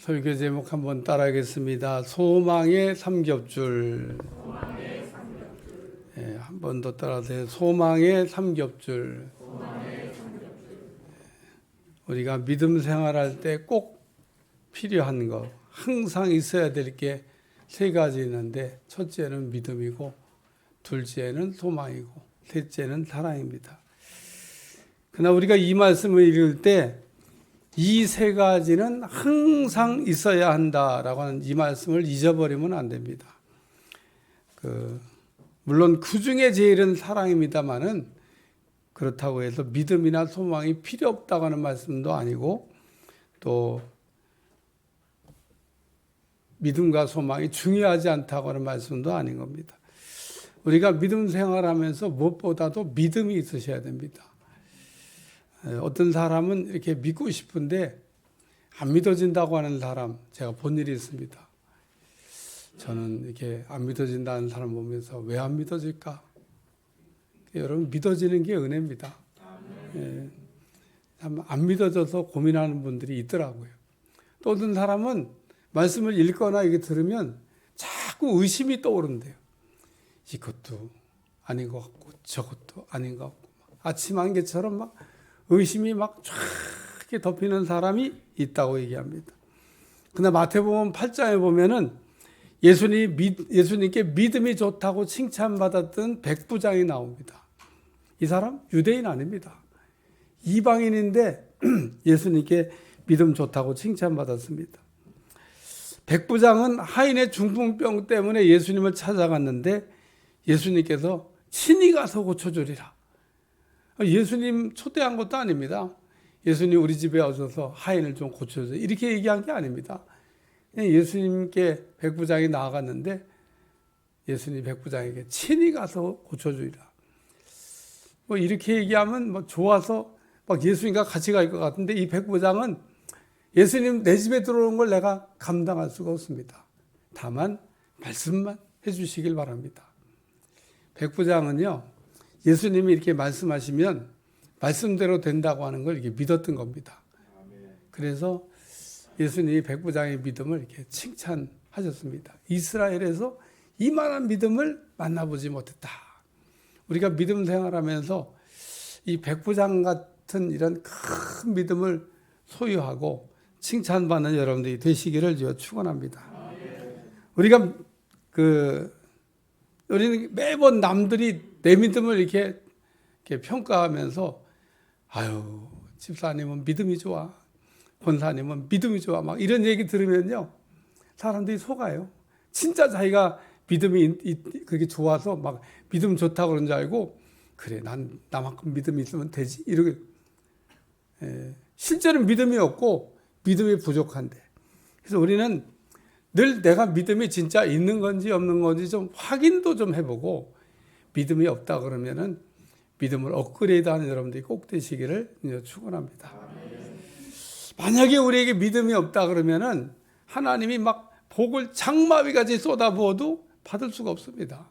설교 제목 한번 따라하겠습니다. 소망의 삼겹줄. 한 번 더 따라하세요. 소망의 삼겹줄. 우리가 믿음 생활할 때 꼭 필요한 거, 항상 있어야 될 게 세 가지 있는데, 첫째는 믿음이고, 둘째는 소망이고, 셋째는 사랑입니다. 그러나 우리가 이 말씀을 읽을 때 이 세 가지는 항상 있어야 한다라고 하는 이 말씀을 잊어버리면 안 됩니다. 물론 그 중에 제일은 사랑입니다만은 그렇다고 해서 믿음이나 소망이 필요 없다고 하는 말씀도 아니고, 또 믿음과 소망이 중요하지 않다고 하는 말씀도 아닌 겁니다. 우리가 믿음 생활하면서 무엇보다도 믿음이 있으셔야 됩니다. 어떤 사람은 이렇게 믿고 싶은데 안 믿어진다고 하는 사람, 제가 본 일이 있습니다. 저는 이렇게 안 믿어진다는 사람 보면서 왜 안 믿어질까? 여러분, 믿어지는 게 은혜입니다. 안 믿어져서 고민하는 분들이 있더라고요. 또 어떤 사람은 말씀을 읽거나 이게 들으면 자꾸 의심이 떠오른대요. 이것도 아닌 것 같고 저것도 아닌 것 같고, 아침 안개처럼 막 의심이 막 쫙 이렇게 덮이는 사람이 있다고 얘기합니다. 그러나 마태복음 8장에 보면은 예수님께 믿음이 좋다고 칭찬받았던 백부장이 나옵니다. 이 사람 유대인 아닙니다. 이방인인데 예수님께 믿음 좋다고 칭찬받았습니다. 백부장은 하인의 중풍병 때문에 예수님을 찾아갔는데 예수님께서 친히 가서 고쳐주리라. 예수님 초대한 것도 아닙니다. 예수님 우리 집에 오셔서 하인을 좀 고쳐주세요, 이렇게 얘기한 게 아닙니다. 예수님께 백부장이 나아갔는데 예수님 백부장에게 친히 가서 고쳐주리라. 이렇게 얘기하면 좋아서 막 예수님과 같이 갈 것 같은데, 이 백부장은 예수님 내 집에 들어오는 걸 내가 감당할 수가 없습니다. 다만 말씀만 해주시길 바랍니다. 백부장은요, 예수님이 이렇게 말씀하시면 말씀대로 된다고 하는 걸 이렇게 믿었던 겁니다. 그래서 예수님이 백부장의 믿음을 이렇게 칭찬하셨습니다. 이스라엘에서 이만한 믿음을 만나보지 못했다. 우리가 믿음 생활하면서 이 백부장 같은 이런 큰 믿음을 소유하고 칭찬받는 여러분들이 되시기를 축원합니다. 우리는 매번 남들이 내 믿음을 이렇게 평가하면서, 아유, 집사님은 믿음이 좋아, 권사님은 믿음이 좋아, 막 이런 얘기 들으면요, 사람들이 속아요. 진짜 자기가 믿음이 그렇게 좋아서 막 믿음 좋다고 그런 줄 알고, 그래, 난 나만큼 믿음이 있으면 되지, 이렇게. 실제로 믿음이 없고 믿음이 부족한데, 그래서 우리는 늘 내가 믿음이 진짜 있는 건지 없는 건지 좀 확인도 좀 해보고, 믿음이 없다 그러면은 믿음을 업그레이드하는 여러분들이 꼭 되시기를 축원합니다. 만약에 우리에게 믿음이 없다 그러면은 하나님이 막 복을 장마비같이 쏟아부어도 받을 수가 없습니다.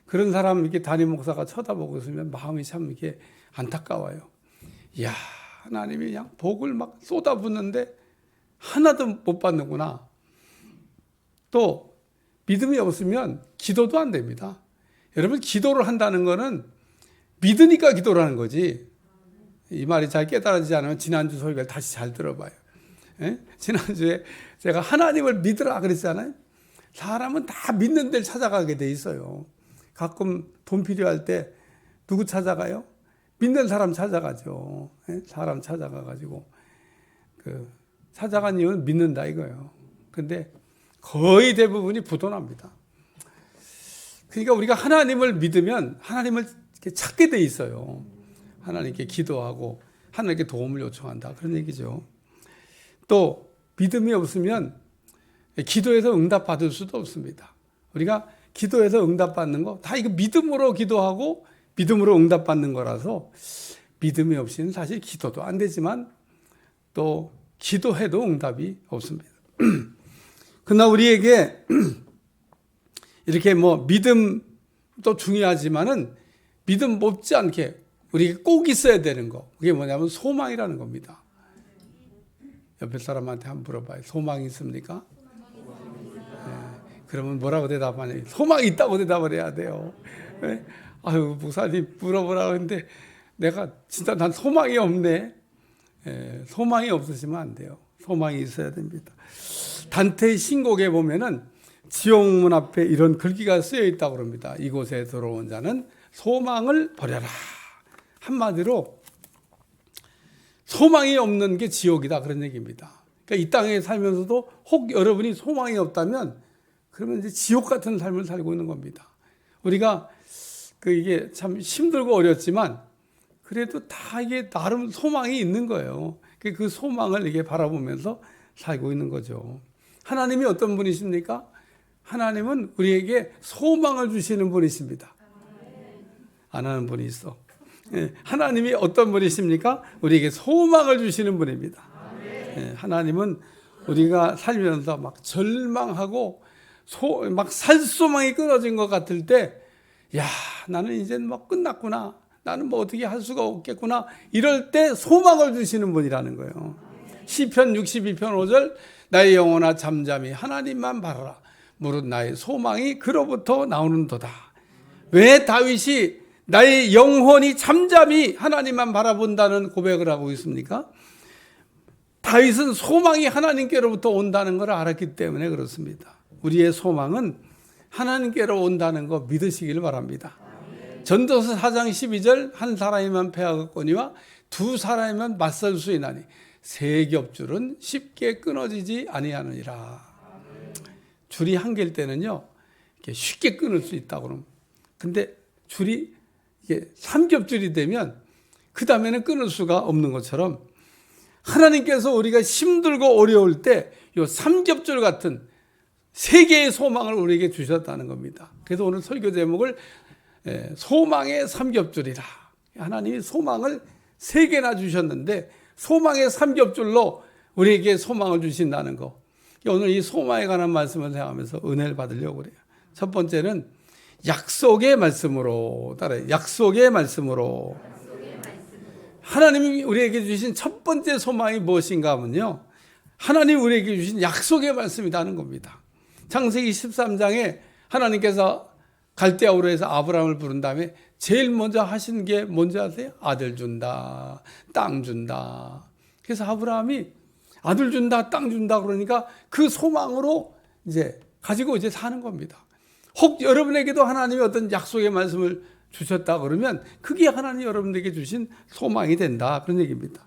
그런 사람 이렇게 담임 목사가 쳐다보고 있으면 마음이 참 이렇게 안타까워요. 이야, 하나님이 그냥 복을 막 쏟아붓는데 하나도 못 받는구나. 또 믿음이 없으면 기도도 안 됩니다. 여러분, 기도를 한다는 거는 믿으니까 기도를 하는 거지. 이 말이 잘 깨달아지지 않으면 지난주 설교를 다시 잘 들어봐요. 지난주에 제가 하나님을 믿으라 그랬잖아요. 사람은 다 믿는 데를 찾아가게 돼 있어요. 가끔 돈 필요할 때 누구 찾아가요? 믿는 사람 찾아가죠. 사람 찾아가가지고 찾아간 이유는 믿는다 이거예요. 근데 거의 대부분이 부도납니다. 그러니까 우리가 하나님을 믿으면 하나님을 이렇게 찾게 돼 있어요. 하나님께 기도하고 하나님께 도움을 요청한다, 그런 얘기죠. 또 믿음이 없으면 기도해서 응답받을 수도 없습니다. 우리가 기도해서 응답받는 거 다 이거 믿음으로 기도하고 믿음으로 응답받는 거라서, 믿음이 없이는 사실 기도도 안 되지만 또 기도해도 응답이 없습니다. 그러나 우리에게 이렇게 믿음도 중요하지만은 믿음 못지않게 우리가 꼭 있어야 되는 거, 그게 뭐냐면 소망이라는 겁니다. 옆에 사람한테 한번 물어봐요. 소망이 있습니까? 그러면 뭐라고 대답하냐? 소망이 있다고 대답을 해야 돼요. 아유, 목사님 물어보라고 했는데 내가 진짜 난 소망이 없네. 소망이 없으시면 안 돼요. 소망이 있어야 됩니다. 단테의 신곡에 보면은 지옥문 앞에 이런 글귀가 쓰여 있다고 합니다. 이곳에 들어온 자는 소망을 버려라. 한마디로 소망이 없는 게 지옥이다, 그런 얘기입니다. 그러니까 이 땅에 살면서도 혹 여러분이 소망이 없다면 그러면 이제 지옥 같은 삶을 살고 있는 겁니다. 우리가 이게 참 힘들고 어렵지만 그래도 다 이게 나름 소망이 있는 거예요. 그 소망을 이렇게 바라보면서 살고 있는 거죠. 하나님이 어떤 분이십니까? 하나님은 우리에게 소망을 주시는 분이십니다. 안 하는 분이 있어. 하나님이 어떤 분이십니까? 우리에게 소망을 주시는 분입니다. 하나님은 우리가 살면서 막 절망하고 막 살소망이 끊어진 것 같을 때, 야, 나는 이제 뭐 끝났구나. 나는 뭐 어떻게 할 수가 없겠구나. 이럴 때 소망을 주시는 분이라는 거예요. 시편 62편 5절, 나의 영혼아 잠잠히 하나님만 바라라. 무릇 나의 소망이 그로부터 나오는도다. 왜 다윗이 나의 영혼이 잠잠히 하나님만 바라본다는 고백을 하고 있습니까? 다윗은 소망이 하나님께로부터 온다는 걸 알았기 때문에 그렇습니다. 우리의 소망은 하나님께로 온다는 거 믿으시기를 바랍니다. 전도서 4장 12절, 한 사람이면 패하겠거니와 두 사람이면 맞설 수 있나니 세 겹줄은 쉽게 끊어지지 아니하느니라. 줄이 한 개일 때는요, 이렇게 쉽게 끊을 수 있다고 그러면. 근데 줄이 이게 3겹줄이 되면 그 다음에는 끊을 수가 없는 것처럼 하나님께서 우리가 힘들고 어려울 때 이 3겹줄 같은 세 개의 소망을 우리에게 주셨다는 겁니다. 그래서 오늘 설교 제목을 소망의 3겹줄이라. 하나님이 소망을 3개나 주셨는데 소망의 3겹줄로 우리에게 소망을 주신다는 거. 오늘 이 소망에 관한 말씀을 생각하면서 은혜를 받으려고 그래요. 첫 번째는 약속의 말씀으로 따라요. 약속의 말씀으로. 하나님이 우리에게 주신 첫 번째 소망이 무엇인가 하면요, 하나님이 우리에게 주신 약속의 말씀이라는 겁니다. 창세기 13장에 하나님께서 갈대아우르 에서 아브라함을 부른 다음에 제일 먼저 하신 게 뭔지 아세요? 아들 준다, 땅 준다. 그래서 아브라함이 아들 준다, 땅 준다 그러니까 그 소망으로 이제 가지고 이제 사는 겁니다. 혹 여러분에게도 하나님이 어떤 약속의 말씀을 주셨다 그러면 그게 하나님 여러분에게 주신 소망이 된다, 그런 얘기입니다.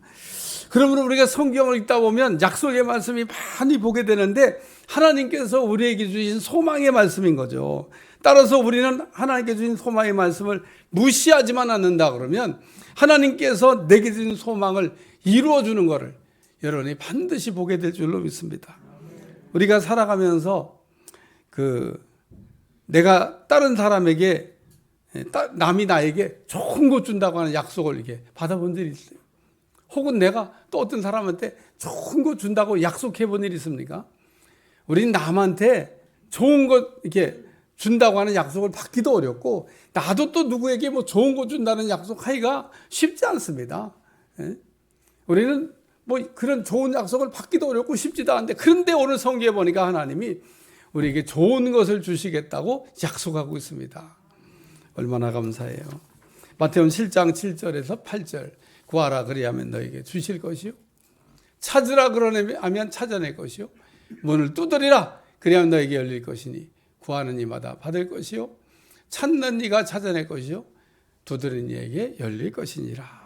그러므로 우리가 성경을 읽다 보면 약속의 말씀이 많이 보게 되는데 하나님께서 우리에게 주신 소망의 말씀인 거죠. 따라서 우리는 하나님께 주신 소망의 말씀을 무시하지만 않는다 그러면 하나님께서 내게 주신 소망을 이루어주는 것을 여러분이 반드시 보게 될 줄로 믿습니다. 우리가 살아가면서 내가 다른 사람에게, 남이 나에게 좋은 것 준다고 하는 약속을 이렇게 받아본 일이 있어요. 혹은 내가 또 어떤 사람한테 좋은 것 준다고 약속해 본 일이 있습니까? 우리는 남한테 좋은 것 이렇게 준다고 하는 약속을 받기도 어렵고, 나도 또 누구에게 뭐 좋은 거 준다는 약속하기가 쉽지 않습니다. 우리는 뭐 그런 좋은 약속을 받기도 어렵고 쉽지도 않은데, 그런데 오늘 성경에 보니까 하나님이 우리에게 좋은 것을 주시겠다고 약속하고 있습니다. 얼마나 감사해요. 마태복음 7장 7절에서 8절, 구하라 그리하면 너에게 주실 것이요, 찾으라 그러면 찾아낼 것이요, 문을 두드리라 그리하면 너에게 열릴 것이니 구하는 이마다 받을 것이요, 찾는 이가 찾아낼 것이요, 두드리는 이에게 열릴 것이니라.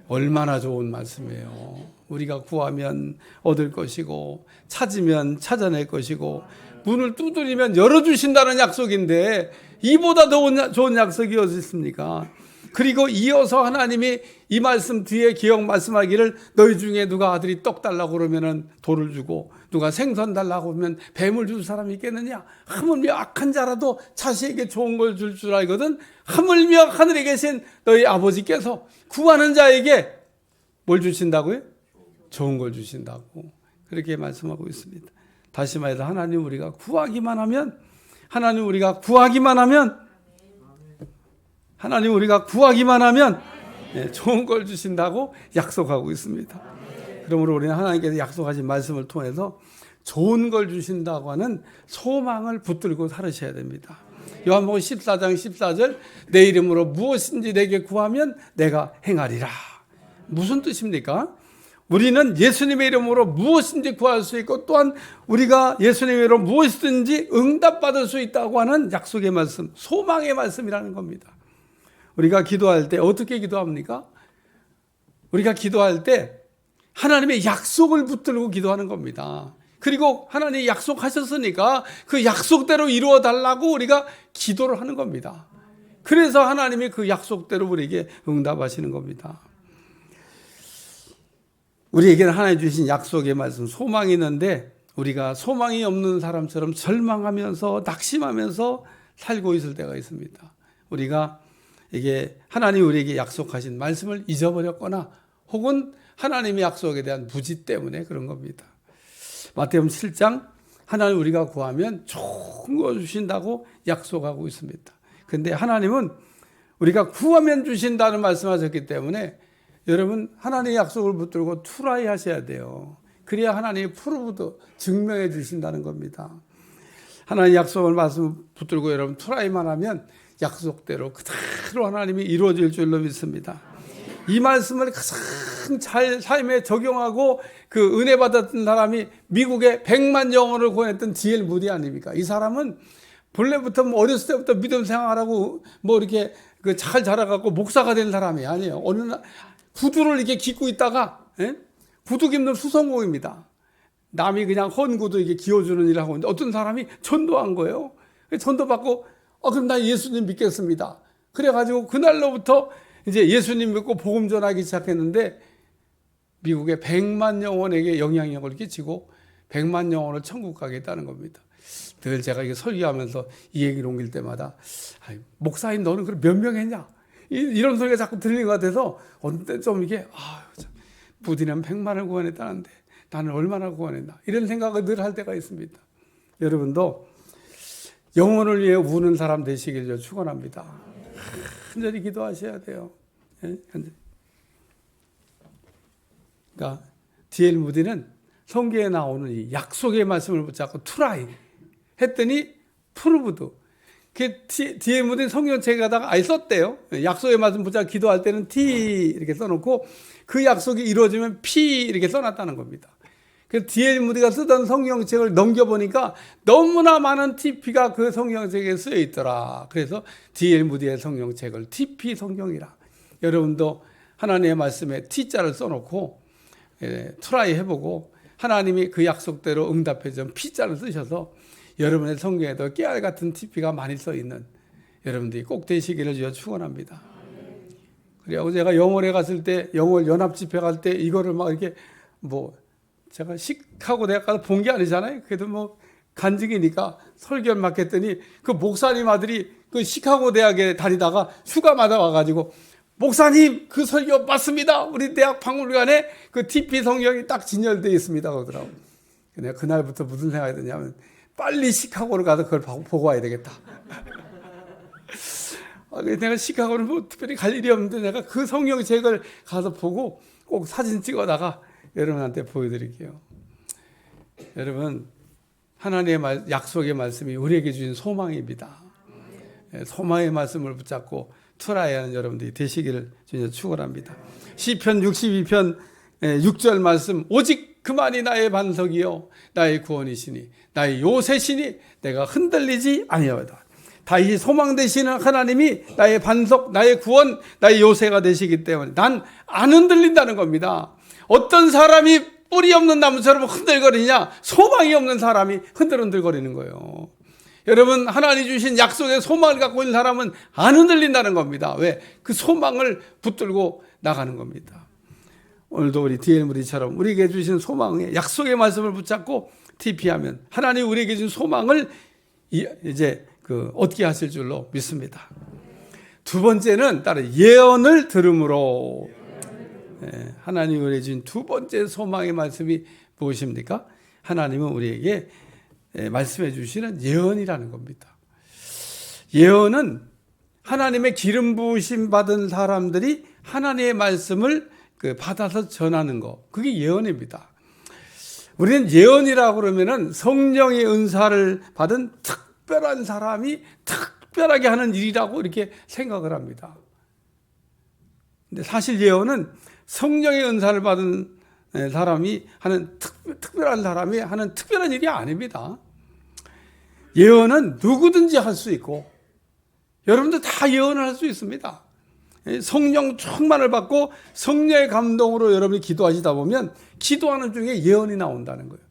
얼마나 좋은 말씀이에요. 우리가 구하면 얻을 것이고, 찾으면 찾아낼 것이고, 문을 두드리면 열어주신다는 약속인데 이보다 더 좋은 약속이 어디 있습니까? 그리고 이어서 하나님이 이 말씀 뒤에 기억 말씀하기를, 너희 중에 누가 아들이 떡 달라고 그러면 돌을 주고, 누가 생선 달라고 하면 뱀을 줄 사람이 있겠느냐? 하물며 악한 자라도 자식에게 좋은 걸 줄 줄 알거든. 하물며 하늘에 계신 너희 아버지께서 구하는 자에게 뭘 주신다고요? 좋은 걸 주신다고 그렇게 말씀하고 있습니다. 다시 말해서 하나님 우리가 구하기만 하면, 하나님 우리가 구하기만 하면 좋은 걸 주신다고 약속하고 있습니다. 그러므로 우리는 하나님께서 약속하신 말씀을 통해서 좋은 걸 주신다고 하는 소망을 붙들고 살으셔야 됩니다. 요한복음 14장 14절 내 이름으로 무엇인지 내게 구하면 내가 행하리라. 무슨 뜻입니까? 우리는 예수님의 이름으로 무엇인지 구할 수 있고 또한 우리가 예수님의 이름으로 무엇이든지 응답받을 수 있다고 하는 약속의 말씀, 소망의 말씀이라는 겁니다. 우리가 기도할 때 어떻게 기도합니까? 우리가 기도할 때 하나님의 약속을 붙들고 기도하는 겁니다. 그리고 하나님이 약속하셨으니까 그 약속대로 이루어 달라고 우리가 기도를 하는 겁니다. 그래서 하나님이 그 약속대로 우리에게 응답하시는 겁니다. 우리에게는 하나님 주신 약속의 말씀, 소망이 있는데 우리가 소망이 없는 사람처럼 절망하면서 낙심하면서 살고 있을 때가 있습니다. 우리가 이게 하나님이 우리에게 약속하신 말씀을 잊어버렸거나 혹은 하나님의 약속에 대한 무지 때문에 그런 겁니다. 마태복음 7장 하나님 우리가 구하면 좋은 거 주신다고 약속하고 있습니다. 그런데 하나님은 우리가 구하면 주신다는 말씀하셨기 때문에 여러분 하나님의 약속을 붙들고 투라이 하셔야 돼요. 그래야 하나님이 프루브드 증명해 주신다는 겁니다. 하나님의 약속을 말씀 붙들고 여러분 투라이만 하면 약속대로 그대로 하나님이 이루어질 줄로 믿습니다. 이 말씀을 가장 잘 삶에 적용하고 그 은혜 받았던 사람이 미국의 100만 영혼을 구원했던 D.L. 무디 아닙니까? 이 사람은 본래부터 어렸을 때부터 믿음 생활하고 이렇게 잘 자라갖고 목사가 된 사람이 아니에요. 어느 날 구두를 이렇게 깃고 있다가 구두 깃는 수성공입니다. 남이 그냥 헌 구두 이렇게 기어주는 일을 하고 있는데 어떤 사람이 전도한 거예요. 전도받고 그럼 나 예수님 믿겠습니다. 그래가지고 그날로부터 이제 예수님 믿고 복음 전하기 시작했는데 미국의 100만 영혼에게 영향력을 끼치고 100만 영혼을 천국 가게 했다는 겁니다. 늘 제가 이게 설교하면서 이 얘기를 옮길 때마다 목사님 너는 그럼 몇 명 했냐? 이런 소리가 자꾸 들리는 것 같아서 어느 때 좀 이게 부디는 100만을 구원했다는데 나는 얼마나 구원했나 이런 생각을 늘 할 때가 있습니다. 여러분도 영혼을 위해 우는 사람 되시길 축원합니다. 간절히 기도하셔야 돼요. 그러니까 D.L. 무디는 성경에 나오는 이 약속의 말씀을 붙잡고 투라이 했더니 프루브드. D.L. 무디는 성경책에다가 아예 썼대요. 약속의 말씀 붙잡고 기도할 때는 T 이렇게 써놓고 그 약속이 이루어지면 P 이렇게 써놨다는 겁니다. 그래서 D.L. 무디가 쓰던 성경책을 넘겨보니까 너무나 많은 TP가 그 성경책에 쓰여 있더라. 그래서 D.L. 무디의 성경책을 TP 성경이라. 여러분도 하나님의 말씀에 T자를 써놓고 트라이 해보고 하나님이 그 약속대로 응답해준 P자를 쓰셔서 여러분의 성경에도 깨알 같은 TP가 많이 써 있는 여러분들이 꼭 되시기를 주여 축원합니다. 그리고 제가 영월에 갔을 때 영월 연합 집회 갈 때 이거를 막 이렇게 제가 시카고 대학 가서 본 게 아니잖아요. 그래도 간증이니까 설교를 맡겼더니 그 목사님 아들이 그 시카고 대학에 다니다가 휴가마다 와가지고 목사님 그 설교 맞습니다. 우리 대학 박물관에 그 TP 성경이 딱 진열되어 있습니다. 그러더라고요. 내가 그날부터 무슨 생각이 드냐면 빨리 시카고를 가서 그걸 보고 와야 되겠다. 내가 시카고는 특별히 갈 일이 없는데 내가 그 성경책을 가서 보고 꼭 사진 찍어다가 여러분한테 보여드릴게요. 여러분 하나님의 약속의 말씀이 우리에게 주신 소망입니다. 소망의 말씀을 붙잡고 투라이하는 여러분들이 되시기를 주님 축원합니다. 시편 62편 6절 말씀 오직 그만이 나의 반석이요 나의 구원이시니 나의 요새시니 내가 흔들리지 아니하다. 다윗이 소망 되시는 하나님이 나의 반석 나의 구원 나의 요새가 되시기 때문에 난 안 흔들린다는 겁니다. 어떤 사람이 뿌리 없는 나무처럼 흔들거리냐? 소망이 없는 사람이 흔들흔들거리는 거예요. 여러분 하나님 주신 약속의 소망을 갖고 있는 사람은 안 흔들린다는 겁니다. 왜? 그 소망을 붙들고 나가는 겁니다. 오늘도 우리 D.L. 무디처럼 우리에게 주신 소망의 약속의 말씀을 붙잡고 TP하면 하나님 우리에게 주신 소망을 이제 얻게 하실 줄로 믿습니다. 두 번째는 따로 예언을 들음으로 하나님 우리에게 주신 두 번째 소망의 말씀이 무엇입니까? 하나님은 우리에게 말씀해 주시는 예언이라는 겁니다. 예언은 하나님의 기름 부으심 받은 사람들이 하나님의 말씀을 받아서 전하는 거, 그게 예언입니다. 우리는 예언이라고 그러면은 성령의 은사를 받은 특별한 사람이 특별하게 하는 일이라고 이렇게 생각을 합니다. 근데 사실 예언은 성령의 은사를 받은 사람이 하는 특별한 사람이 하는 특별한 일이 아닙니다. 예언은 누구든지 할 수 있고, 여러분들 다 예언을 할 수 있습니다. 성령 충만을 받고 성령의 감동으로 여러분이 기도하시다 보면 기도하는 중에 예언이 나온다는 거예요.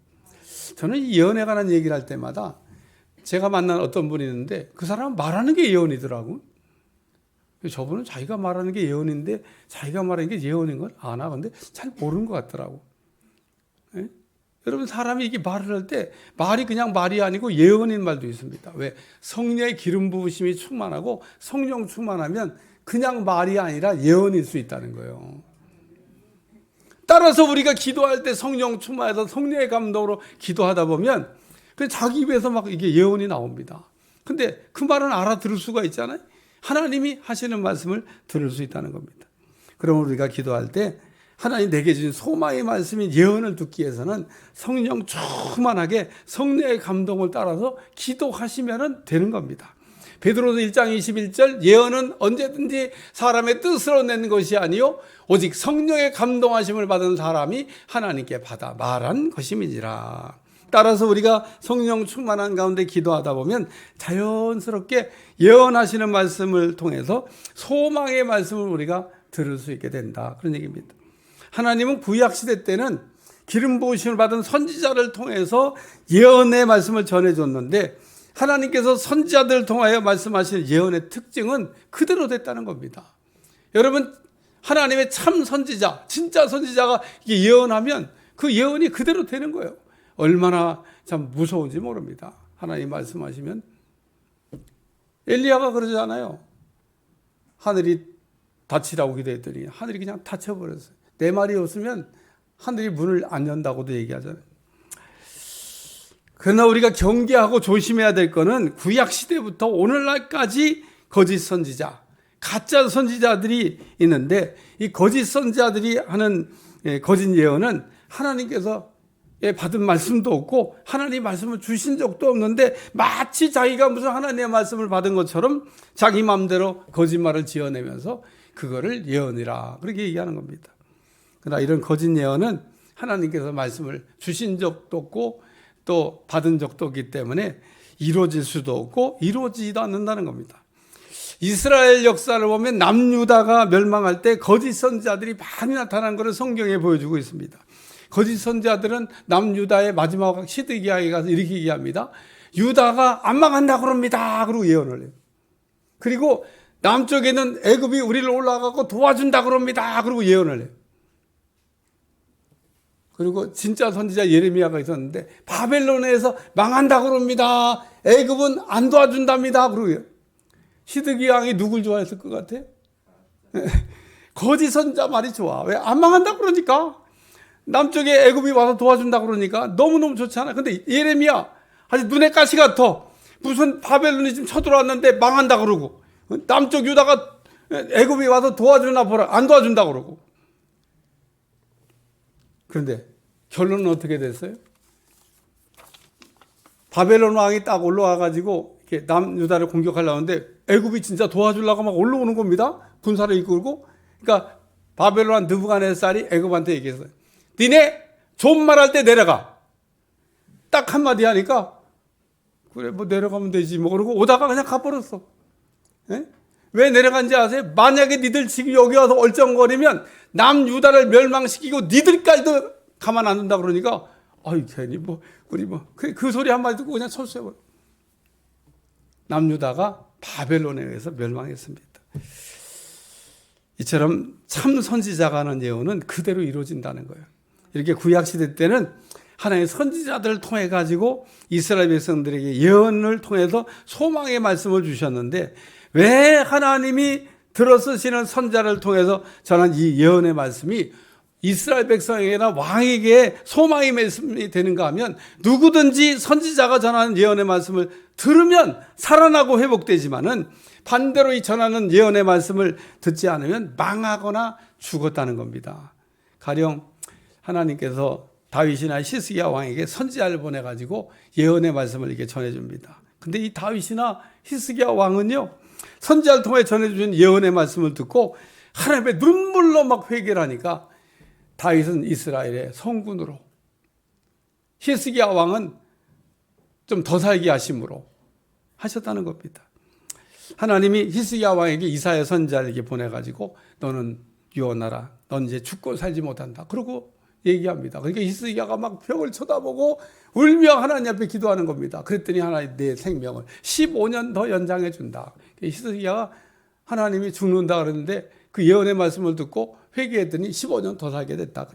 저는 이 예언에 관한 얘기를 할 때마다 제가 만난 어떤 분이 있는데 그 사람은 말하는 게 예언이더라고. 저분은 자기가 말하는 게 예언인데 자기가 말하는 게 예언인 걸 아나? 근데 잘 모르는 것 같더라고. 예? 여러분, 사람이 이게 말을 할 때 말이 그냥 말이 아니고 예언인 말도 있습니다. 왜? 성령의 기름 부으심이 충만하고 성령 충만하면 그냥 말이 아니라 예언일 수 있다는 거예요. 따라서 우리가 기도할 때 성령 충만해서 성령의 감동으로 기도하다 보면 자기 입에서 막 이게 예언이 나옵니다. 근데 그 말은 알아들을 수가 있잖아요. 하나님이 하시는 말씀을 들을 수 있다는 겁니다. 그럼 우리가 기도할 때 하나님 내게 주신 소망의 말씀인 예언을 듣기 위해서는 성령 충만하게 성령의 감동을 따라서 기도하시면 되는 겁니다. 베드로서 1장 21절, 예언은 언제든지 사람의 뜻으로 낸 것이 아니요 오직 성령의 감동하심을 받은 사람이 하나님께 받아 말한 것임이니라. 따라서 우리가 성령 충만한 가운데 기도하다 보면 자연스럽게 예언하시는 말씀을 통해서 소망의 말씀을 우리가 들을 수 있게 된다, 그런 얘기입니다. 하나님은 구약시대 때는 기름 부으심을 받은 선지자를 통해서 예언의 말씀을 전해줬는데 하나님께서 선지자들을 통하여 말씀하시는 예언의 특징은 그대로 됐다는 겁니다. 여러분, 하나님의 참 선지자, 진짜 선지자가 예언하면 그 예언이 그대로 되는 거예요. 얼마나 참 무서운지 모릅니다. 하나님 말씀하시면. 엘리야가 그러잖아요. 하늘이 닫히라고 기도했더니 하늘이 그냥 닫혀버렸어요. 내 말이 없으면 하늘이 문을 안 연다고도 얘기하잖아요. 그러나 우리가 경계하고 조심해야 될 거는 구약시대부터 오늘날까지 거짓 선지자, 가짜 선지자들이 있는데 이 거짓 선지자들이 하는 거짓 예언은 하나님께서 받은 말씀도 없고 하나님 말씀을 주신 적도 없는데 마치 자기가 무슨 하나님의 말씀을 받은 것처럼 자기 마음대로 거짓말을 지어내면서 그거를 예언이라 그렇게 얘기하는 겁니다. 그러나 이런 거짓 예언은 하나님께서 말씀을 주신 적도 없고 또 받은 적도 없기 때문에 이루어질 수도 없고 이루어지지도 않는다는 겁니다. 이스라엘 역사를 보면 남유다가 멸망할 때 거짓 선지자들이 많이 나타난 것을 성경에 보여주고 있습니다. 거짓 선지자들은 남유다의 마지막 시드기야에 가서 이렇게 얘기합니다. 유다가 안 망한다 그럽니다. 그러고 예언을 해요. 그리고 남쪽에는 애굽이 우리를 올라가고 도와준다 그럽니다. 그러고 예언을 해요. 그리고 진짜 선지자 예레미야가 있었는데 바벨론에서 망한다 그럽니다. 애굽은 안 도와준답니다. 그러고요. 시드기야 왕이 누굴 좋아했을 것 같아? 거짓 선지자 말이 좋아. 왜? 안 망한다 그러니까. 남쪽에 애굽이 와서 도와준다 그러니까 너무너무 좋잖아. 근데 예레미야 아직 눈에 가시 같아. 무슨 바벨론이 지금 쳐들어왔는데 망한다 그러고 남쪽 유다가 애굽이 와서 도와주나 보라. 안 도와준다 그러고. 그런데 결론은 어떻게 됐어요? 바벨론 왕이 딱 올라와가지고 이렇게 남유다를 공격하려는데 애굽이 진짜 도와주려고 막 올라오는 겁니다. 군사를 이끌고. 그러니까 바벨론 왕 느부갓네살이 애굽한테 얘기했어요. 니네 좋은 말할 때 내려가. 딱 한마디 하니까 그래 뭐 내려가면 되지 뭐 그러고 오다가 그냥 가버렸어. 예? 왜 내려간지 아세요? 만약에 니들 지금 여기 와서 얼쩡거리면 남유다를 멸망시키고 니들까지도 가만 안 둔다 그러니까 아이 괜히 뭐 우리 뭐 그 소리 한마디 듣고 그냥 철수해버려. 남유다가 바벨론에 의해서 멸망했습니다. 이처럼 참 선지자가 하는 예언은 그대로 이루어진다는 거예요. 이렇게 구약시대 때는 하나님의 선지자들을 통해 가지고 이스라엘 백성들에게 예언을 통해서 소망의 말씀을 주셨는데 왜 하나님이 들어쓰시는 선자를 통해서 전한 이 예언의 말씀이 이스라엘 백성에게나 왕에게 소망의 말씀이 되는가 하면 누구든지 선지자가 전하는 예언의 말씀을 들으면 살아나고 회복되지만은 반대로 이 전하는 예언의 말씀을 듣지 않으면 망하거나 죽었다는 겁니다. 가령 하나님께서 다윗이나 히스기야 왕에게 선지자를 보내가지고 예언의 말씀을 이렇게 전해줍니다. 근데 이 다윗이나 히스기야 왕은요, 선지자를 통해 전해주신 예언의 말씀을 듣고 하나님의 눈물로 막 회개를 하니까 다윗은 이스라엘의 성군으로, 히스기야 왕은 좀 더 살게 하심으로 하셨다는 겁니다. 하나님이 히스기야 왕에게 이사야 선지자를 이렇게 보내가지고 너는 유언하라. 넌 이제 죽고 살지 못한다. 그러고 얘기합니다. 그러니까 히스기야가 막 벽을 쳐다보고 울며 하나님 앞에 기도하는 겁니다. 그랬더니 하나님 내 생명을 15년 더 연장해 준다. 히스기야가 하나님이 죽는다 그러는데 그 예언의 말씀을 듣고 회개했더니 15년 더 살게 됐다.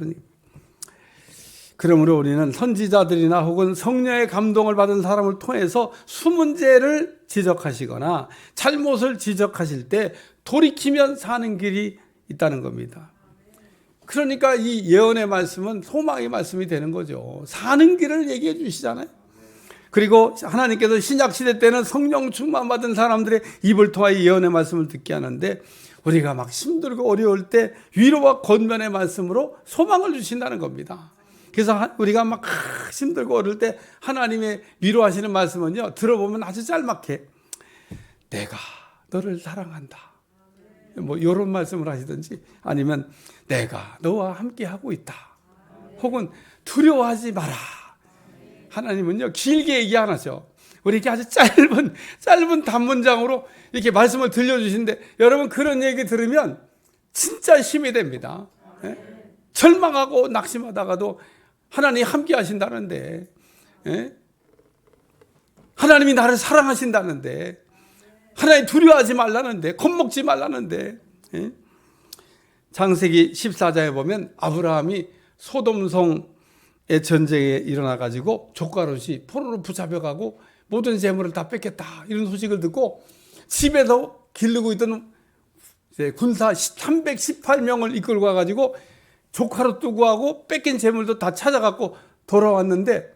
그러므로 우리는 선지자들이나 혹은 성령의 감동을 받은 사람을 통해서 수문제를 지적하시거나 잘못을 지적하실 때 돌이키면 사는 길이 있다는 겁니다. 그러니까 이 예언의 말씀은 소망의 말씀이 되는 거죠. 사는 길을 얘기해 주시잖아요. 그리고 하나님께서 신약시대 때는 성령 충만 받은 사람들의 입을 통하여 예언의 말씀을 듣게 하는데 우리가 막 힘들고 어려울 때 위로와 권면의 말씀으로 소망을 주신다는 겁니다. 그래서 우리가 막 힘들고 어려울 때 하나님의 위로하시는 말씀은요, 들어보면 아주 짤막해. 내가 너를 사랑한다. 뭐 이런 말씀을 하시든지 아니면 내가 너와 함께 하고 있다. 혹은 두려워하지 마라. 하나님은요, 길게 얘기 안 하죠. 우리에게 아주 짧은 단문장으로 이렇게 말씀을 들려주시는데 여러분 그런 얘기 들으면 진짜 힘이 됩니다. 예? 절망하고 낙심하다가도 하나님이 함께 하신다는데, 예? 하나님이 나를 사랑하신다는데, 하나님 두려워하지 말라는데, 겁먹지 말라는데, 예? 창세기 14장에 보면 아브라함이 소돔성의 전쟁에 일어나가지고 족가롯이 포로로 붙잡혀가고 모든 재물을 다 뺏겠다 이런 소식을 듣고 집에서 기르고 있던 군사 318명을 이끌고 와가지고 조카로 두고하고 뺏긴 재물도 다 찾아갖고 돌아왔는데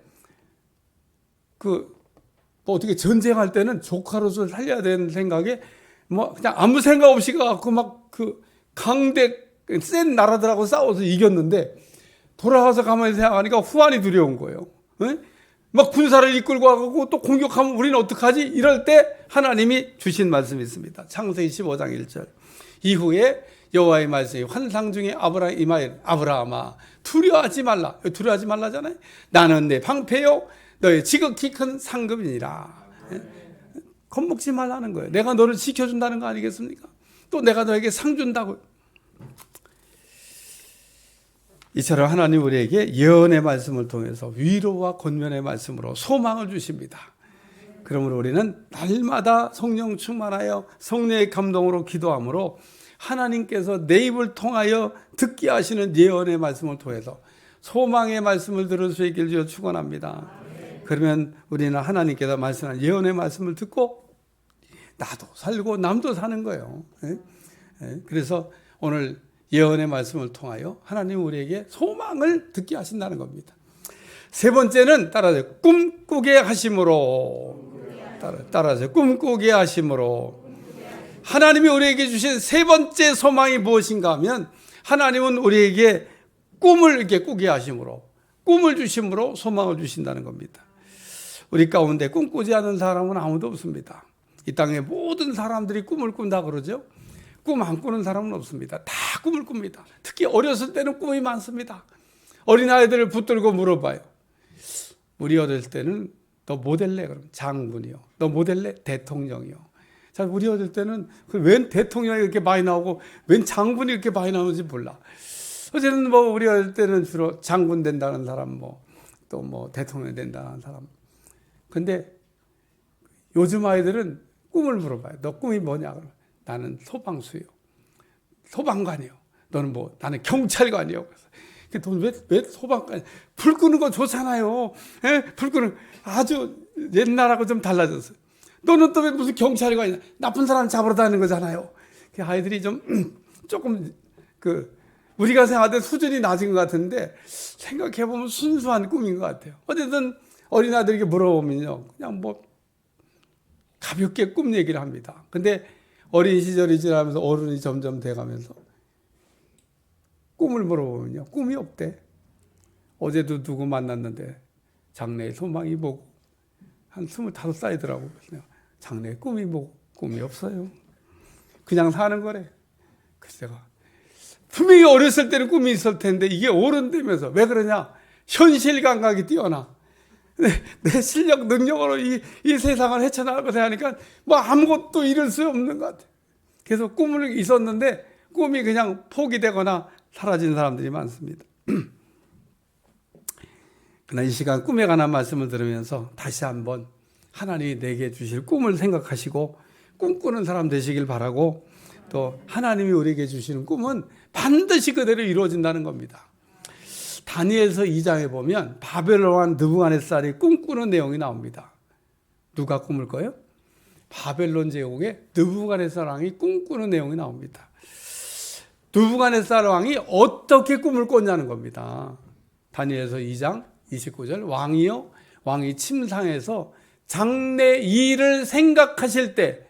뭐 어떻게 전쟁할 때는 조카롯을 살려야 되는 생각에 뭐 그냥 아무 생각 없이 가갖고 막 그 강대 센 나라들하고 싸워서 이겼는데 돌아와서 가만히 생각하니까 후환이 두려운 거예요. 네? 막 군사를 이끌고 와갖고 또 공격하면 우리는 어떡하지? 이럴 때 하나님이 주신 말씀이 있습니다. 창세기 15장 1절. 이후에 여호와의 말씀이 환상 중에 아브라함아 두려워하지 말라. 두려워하지 말라잖아요. 나는 내 방패요 너의 지극히 큰 상급이니라. 겁먹지 말라는 거예요. 내가 너를 지켜준다는 거 아니겠습니까? 또 내가 너에게 상 준다고요. 이처럼 하나님 우리에게 예언의 말씀을 통해서 위로와 권면의 말씀으로 소망을 주십니다. 그러므로 우리는 날마다 성령 충만하여 성령의 감동으로 기도함으로 하나님께서 내 입을 통하여 듣게 하시는 예언의 말씀을 통해서 소망의 말씀을 들을 수 있기를 주여 축원합니다. 그러면 우리는 하나님께서 말씀한 예언의 말씀을 듣고 나도 살고 남도 사는 거예요. 그래서 오늘 예언의 말씀을 통하여 하나님 우리에게 소망을 듣게 하신다는 겁니다. 세 번째는 따라서 꿈꾸게 하심으로. 따라서 꿈꾸게 하심으로. 하나님이 우리에게 주신 세 번째 소망이 무엇인가 하면 하나님은 우리에게 꿈을 이렇게 꾸게 하심으로, 꿈을 주심으로 소망을 주신다는 겁니다. 우리 가운데 꿈꾸지 않는 사람은 아무도 없습니다. 이 땅의 모든 사람들이 꿈을 꾼다 그러죠. 꿈 안 꾸는 사람은 없습니다. 다 꿈을 꿉니다. 특히 어렸을 때는 꿈이 많습니다. 어린아이들을 붙들고 물어봐요. 우리 어릴 때는 너 뭐 될래? 그럼 장군이요. 너 뭐 될래? 대통령이요. 자, 우리 어릴 때는 웬 대통령이 이렇게 많이 나오고 웬 장군이 이렇게 많이 나오는지 몰라. 어쨌든 뭐 우리 어릴 때는 주로 장군 된다는 사람, 또 대통령 된다는 사람. 근데 요즘 아이들은 꿈을 물어봐요. 너 꿈이 뭐냐? 그러면 나는 소방수요. 소방관이요. 너는 뭐? 나는 경찰관이요. 그래서 너 왜 소방관? 불 끄는 거 좋잖아요. 예? 불 끄는 아주 옛날하고 좀 달라졌어요. 너는 또 왜 무슨 경찰관이냐? 나쁜 사람 잡으러 다니는 거잖아요. 그 아이들이 좀 조금 우리가 생각할 때 수준이 낮은 것 같은데 생각해보면 순수한 꿈인 것 같아요. 어쨌든 어린아이들에게 물어보면요. 그냥 가볍게 꿈 얘기를 합니다. 근데 어린 시절이 지나면서 어른이 점점 돼가면서 꿈을 물어보면요, 꿈이 없대. 어제도 누구 만났는데 장래의 소망이 뭐고, 한 25살이더라고. 장래의 꿈이 뭐고, 꿈이 없어요. 그냥 사는 거래. 그래서 제가 분명히 어렸을 때는 꿈이 있을 텐데 이게 어른 되면서 왜 그러냐? 현실 감각이 뛰어나. 내 실력, 능력으로 이 세상을 헤쳐나가고 생각하니까 뭐 아무것도 이룰 수 없는 것 같아. 그래서 꿈을 있었는데 꿈이 그냥 포기되거나 사라진 사람들이 많습니다. 그러나 이 시간 꿈에 관한 말씀을 들으면서 다시 한번 하나님이 내게 주실 꿈을 생각하시고 꿈꾸는 사람 되시길 바라고, 또 하나님이 우리에게 주시는 꿈은 반드시 그대로 이루어진다는 겁니다. 다니엘서 2장에 보면 바벨론 왕 느부갓네살이 꿈꾸는 내용이 나옵니다. 누가 꿈을 꿔요? 바벨론 제국의 느부갓네살 왕이 꿈꾸는 내용이 나옵니다. 느부갓네살 왕이 어떻게 꿈을 꿨냐는 겁니다. 다니엘서 2장 29절, 왕이요, 왕이 침상에서 장래 일을 생각하실 때,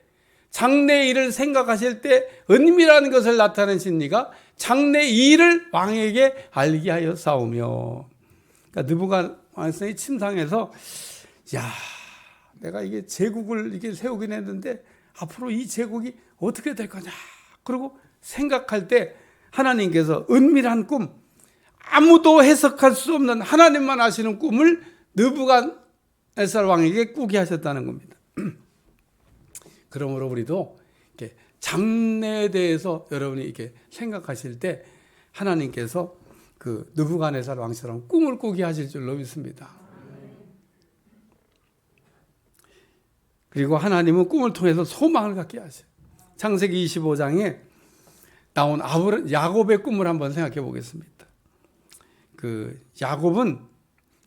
장래 일을 생각하실 때 은밀한 것을 나타낸 진리가 장래 일을 왕에게 알게 하여 싸우며. 그러니까 느부갓네살이 침상에서, 야, 내가 이게 제국을 이게 세우긴 했는데 앞으로 이 제국이 어떻게 될 거냐. 그리고 생각할 때 하나님께서 은밀한 꿈, 아무도 해석할 수 없는 하나님만 아시는 꿈을 느부갓네살 왕에게 꾸게 하셨다는 겁니다. 그러므로 우리도 이렇게 장래에 대해서 여러분이 이렇게 생각하실 때 하나님께서 그 느부갓네살 왕처럼 꿈을 꾸게 하실 줄로 믿습니다. 그리고 하나님은 꿈을 통해서 소망을 갖게 하셔요. 창세기 25장에 나온 야곱의 꿈을 한번 생각해 보겠습니다. 그 야곱은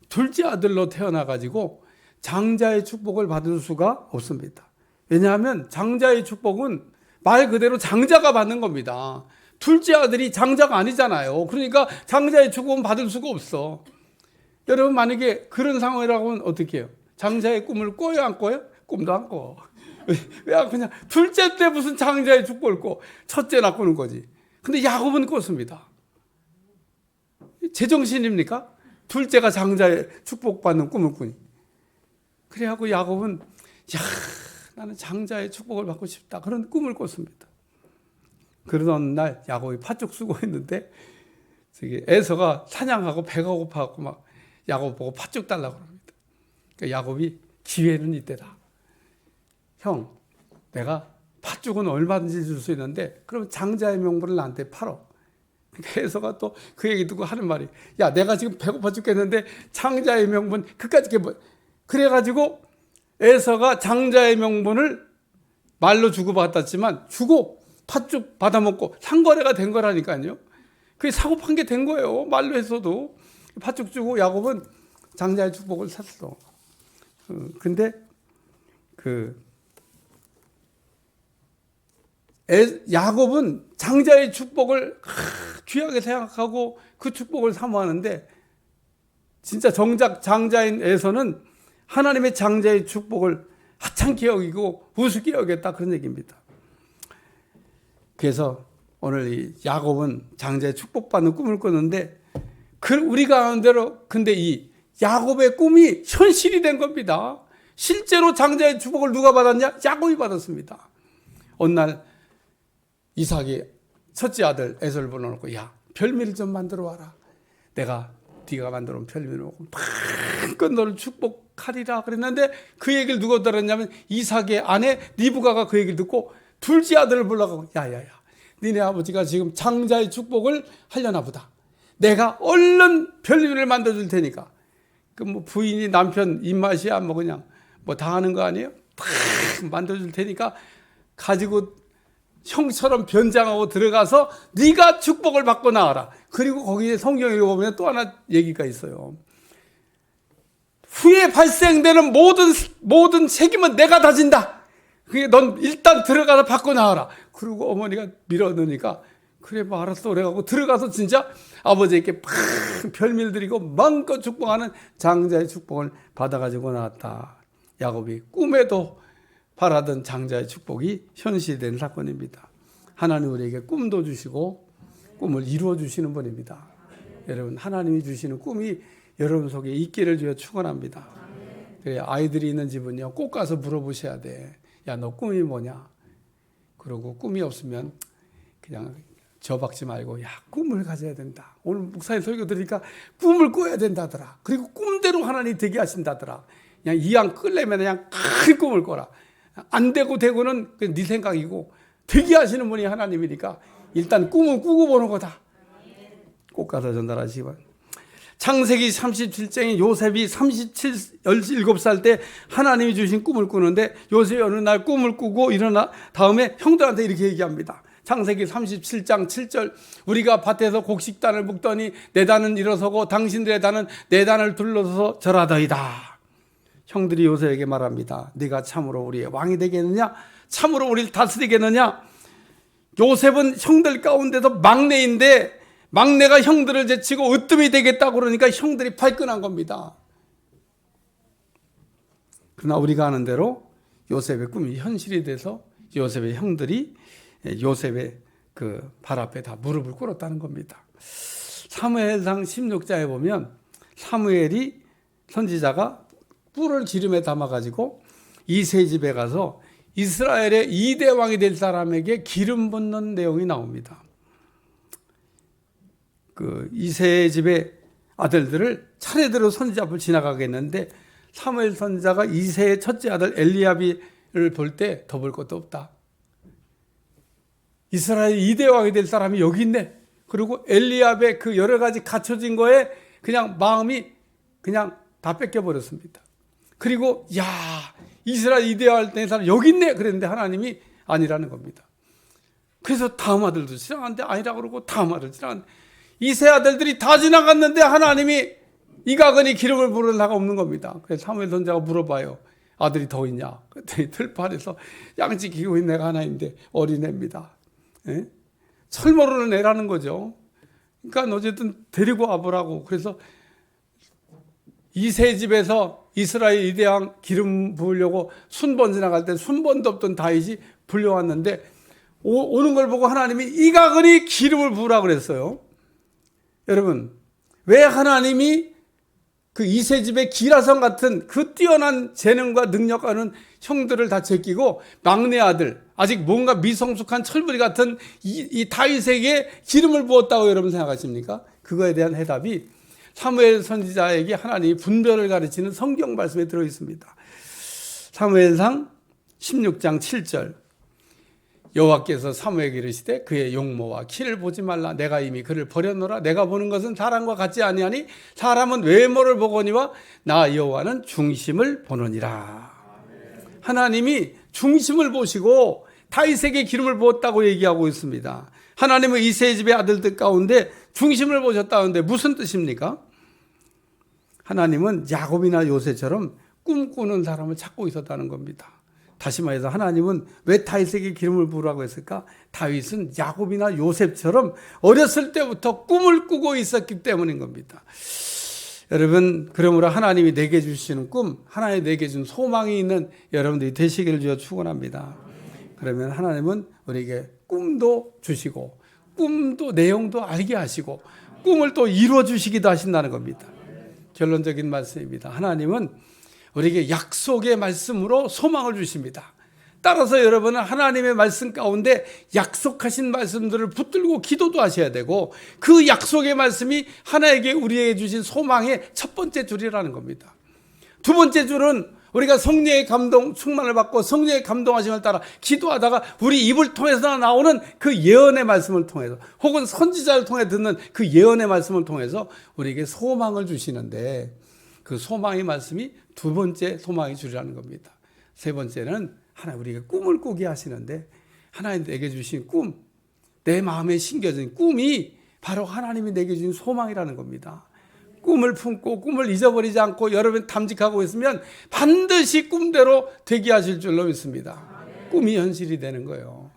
둘째 아들로 태어나 가지고 장자의 축복을 받을 수가 없습니다. 왜냐하면 장자의 축복은 말 그대로 장자가 받는 겁니다. 둘째 아들이 장자가 아니잖아요. 그러니까 장자의 축복은 받을 수가 없어. 여러분 만약에 그런 상황이라고 하면 어떻게 해요? 장자의 꿈을 꿔요, 안 꿔요? 꿈도 안 꿔. 왜 그냥 둘째 때 무슨 장자의 축복을 꿔? 첫째나 꾸는 거지. 근데 야곱은 꿨습니다. 제정신입니까? 둘째가 장자의 축복받는 꿈을 꾸니. 그래갖고 야곱은 나는 장자의 축복을 받고 싶다. 그런 꿈을 꿨습니다. 그러던 날 야곱이 팥죽 쓰고 있는데 에서가 사냥하고 배가 고파갖고 막 야곱 보고 팥죽 달라고 합니다. 그러니까 야곱이 기회는 이때다. 형, 내가 팥죽은 얼마든지 줄 수 있는데 그럼 장자의 명분을 나한테 팔어. 그러니까 에서가 또 그 얘기 듣고 하는 말이, 야, 내가 지금 배고파 죽겠는데 장자의 명분 그까짓 게 뭐. 그래가지고 에서가 장자의 명분을 말로 주고받았지만 주고 팥죽 받아먹고 상거래가 된 거라니까요. 그게 사고 판 게 된 거예요. 말로 했어도. 팥죽 주고 야곱은 장자의 축복을 샀어. 근데 야곱은 장자의 축복을 귀하게 생각하고 그 축복을 사모하는데, 진짜 정작 장자인 에서는 하나님의 장자의 축복을 하찮게 여기고 우습게 여겼다, 그런 얘기입니다. 그래서 오늘 이 야곱은 장자의 축복받는 꿈을 꿨는데 우리 가운데로 근데 이 야곱의 꿈이 현실이 된 겁니다. 실제로 장자의 축복을 누가 받았냐? 야곱이 받았습니다. 어느 날 이삭이 첫째 아들 에서를 불러놓고, 야, 별미를 좀 만들어 와라. 네가 만들어 온 별미를 먹고 마음껏 너를 축복하리라 그랬는데, 그 얘기를 누가 들었냐면 이삭의 아내 리브가가 그 얘기를 듣고 둘째 아들을 불러가고, 야야야, 니네 아버지가 지금 장자의 축복을 하려나 보다. 내가 얼른 별미를 만들어줄 테니까. 그 뭐 부인이 남편 입맛이야 뭐 그냥 뭐 다 하는 거 아니에요? 탁 만들어줄 테니까 가지고 형처럼 변장하고 들어가서 네가 축복을 받고 나와라. 그리고 거기에 성경에 보면 또 하나 얘기가 있어요. 후에 발생되는 모든 책임은 내가 다진다. 그게 넌 일단 들어가서 받고 나와라. 그리고 어머니가 밀어넣으니까 그래 뭐 알았어 그래가지고 들어가서 진짜 아버지에게 팍 별미를 드리고 마음껏 축복하는 장자의 축복을 받아가지고 나왔다. 야곱이 꿈에도 바라던 장자의 축복이 현실된 사건입니다. 하나님 우리에게 꿈도 주시고 꿈을 이루어 주시는 분입니다. 여러분, 하나님이 주시는 꿈이 여러분 속에 있기를 주여 축원합니다. 그래, 아이들이 있는 집은요, 꼭 가서 물어보셔야 돼. 야, 너 꿈이 뭐냐? 그러고 꿈이 없으면 그냥 저박지 말고, 야, 꿈을 가져야 된다. 오늘 목사님 설교 들으니까 꿈을 꿔야 된다더라. 그리고 꿈대로 하나님 되게 하신다더라. 그냥 이왕 끌려면 그냥 큰 꿈을 꿔라. 안 되고 되고는 네 생각이고, 되게 하시는 분이 하나님이니까 일단 꿈은 꾸고 보는 거다. 꼭 가서 전달하시기 바랍니다. 창세기 37장에 요셉이 17살 때 하나님이 주신 꿈을 꾸는데, 요셉이 어느 날 꿈을 꾸고 일어나 다음에 형들한테 이렇게 얘기합니다. 창세기 37장 7절, 우리가 밭에서 곡식단을 묶더니 내 단은 일어서고 당신들의 단은 내 단을 둘러서서 절하더이다. 형들이 요셉에게 말합니다. 네가 참으로 우리의 왕이 되겠느냐? 참으로 우리를 다스리겠느냐? 요셉은 형들 가운데서 막내인데, 막내가 형들을 제치고 으뜸이 되겠다고 그러니까 형들이 발끈한 겁니다. 그러나 우리가 아는 대로 요셉의 꿈이 현실이 돼서 요셉의 형들이 요셉의 그 발 앞에 다 무릎을 꿇었다는 겁니다. 사무엘상 16장에 보면 사무엘이 선지자가 뿔을 기름에 담아가지고 이세 집에 가서 이스라엘의 2대 왕이 될 사람에게 기름 붓는 내용이 나옵니다. 그 이세 집의 아들들을 차례대로 선지자 앞을 지나가게 했는데, 사무엘 선지자가 이세의 첫째 아들 엘리야비를 볼 때 더 볼 것도 없다. 이스라엘 2대 왕이 될 사람이 여기 있네. 그리고 엘리야비의 그 여러 가지 갖춰진 거에 그냥 마음이 그냥 다 뺏겨버렸습니다. 그리고 야, 이스라엘 2대 왕이 될 사람 여기 있네. 그랬는데 하나님이 아니라는 겁니다. 그래서 다음 아들도 지나갔는데 아니라고 그러고 다음 아들 지나갔는데, 이 세 아들들이 다 지나갔는데 하나님이 이가근이 기름을 부를 나가 없는 겁니다. 그래서 사무엘 선지자가 물어봐요. 아들이 더 있냐? 그랬더니 들판에서 양치 기고 있는 애가 하나 있는데 어린애입니다. 예? 철모르는 애라는 거죠. 그러니까 어쨌든 데리고 와보라고. 그래서 이세 집에서 이스라엘 이대왕 기름 부으려고 순번 지나갈 때 순번도 없던 다윗이 불려왔는데, 오는 걸 보고 하나님이 이가근이 기름을 부으라 그랬어요. 여러분, 왜 하나님이 그 이세집의 기라성 같은 그 뛰어난 재능과 능력과는 형들을 다 제끼고 막내 아들, 아직 뭔가 미성숙한 철부리 같은 이 다윗에게 기름을 부었다고 여러분 생각하십니까? 그거에 대한 해답이 사무엘 선지자에게 하나님이 분별을 가르치는 성경 말씀에 들어 있습니다. 사무엘상 16장 7절, 여호와께서 사무엘에게 이르시되 그의 용모와 키를 보지 말라. 내가 이미 그를 버려놓으라. 내가 보는 것은 사람과 같지 아니하니 사람은 외모를 보거니와 나 여호와는 중심을 보느니라. 하나님이 중심을 보시고 다윗에게 기름을 부었다고 얘기하고 있습니다. 하나님은 이세 집의 아들들 가운데 중심을 보셨다는데 무슨 뜻입니까? 하나님은 야곱이나 요셉처럼 꿈꾸는 사람을 찾고 있었다는 겁니다. 다시 말해서 하나님은 왜 다윗에게 기름을 부으라고 했을까? 다윗은 야곱이나 요셉처럼 어렸을 때부터 꿈을 꾸고 있었기 때문인 겁니다. 여러분, 그러므로 하나님이 내게 주시는 꿈, 하나님이 내게 준 소망이 있는 여러분들이 되시기를 주여 축원합니다. 그러면 하나님은 우리에게 꿈도 주시고 꿈도 내용도 알게 하시고 꿈을 또 이루어 주시기도 하신다는 겁니다. 결론적인 말씀입니다. 하나님은 우리에게 약속의 말씀으로 소망을 주십니다. 따라서 여러분은 하나님의 말씀 가운데 약속하신 말씀들을 붙들고 기도도 하셔야 되고, 그 약속의 말씀이 하나에게 우리에게 주신 소망의 첫 번째 줄이라는 겁니다. 두 번째 줄은 우리가 성령의 감동 충만을 받고 성령의 감동하심을 따라 기도하다가 우리 입을 통해서 나오는 그 예언의 말씀을 통해서, 혹은 선지자를 통해 듣는 그 예언의 말씀을 통해서 우리에게 소망을 주시는데, 그 소망의 말씀이 두 번째 소망의 줄이라는 겁니다. 세 번째는 하나님 우리에게 꿈을 꾸게 하시는데, 하나님 내게 주신 꿈, 내 마음에 심겨진 꿈이 바로 하나님이 내게 주신 소망이라는 겁니다. 꿈을 품고 꿈을 잊어버리지 않고 여러분 탐직하고 있으면 반드시 꿈대로 되게 하실 줄로 믿습니다. 꿈이 현실이 되는 거예요.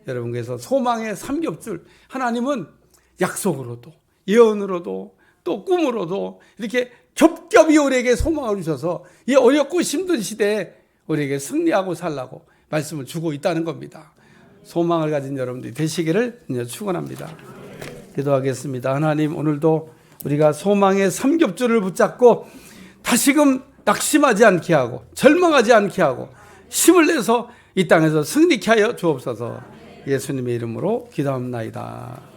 여러분, 그래서 소망의 삼겹줄, 하나님은 약속으로도 예언으로도 또 꿈으로도 이렇게 겹겹이 우리에게 소망을 주셔서 이 어렵고 힘든 시대에 우리에게 승리하고 살라고 말씀을 주고 있다는 겁니다. 소망을 가진 여러분들이 되시기를 축원합니다. 기도하겠습니다. 하나님, 오늘도 우리가 소망의 삼겹줄을 붙잡고 다시금 낙심하지 않게 하고 절망하지 않게 하고 힘을 내서 이 땅에서 승리케 하여 주옵소서. 예수님의 이름으로 기도합나이다.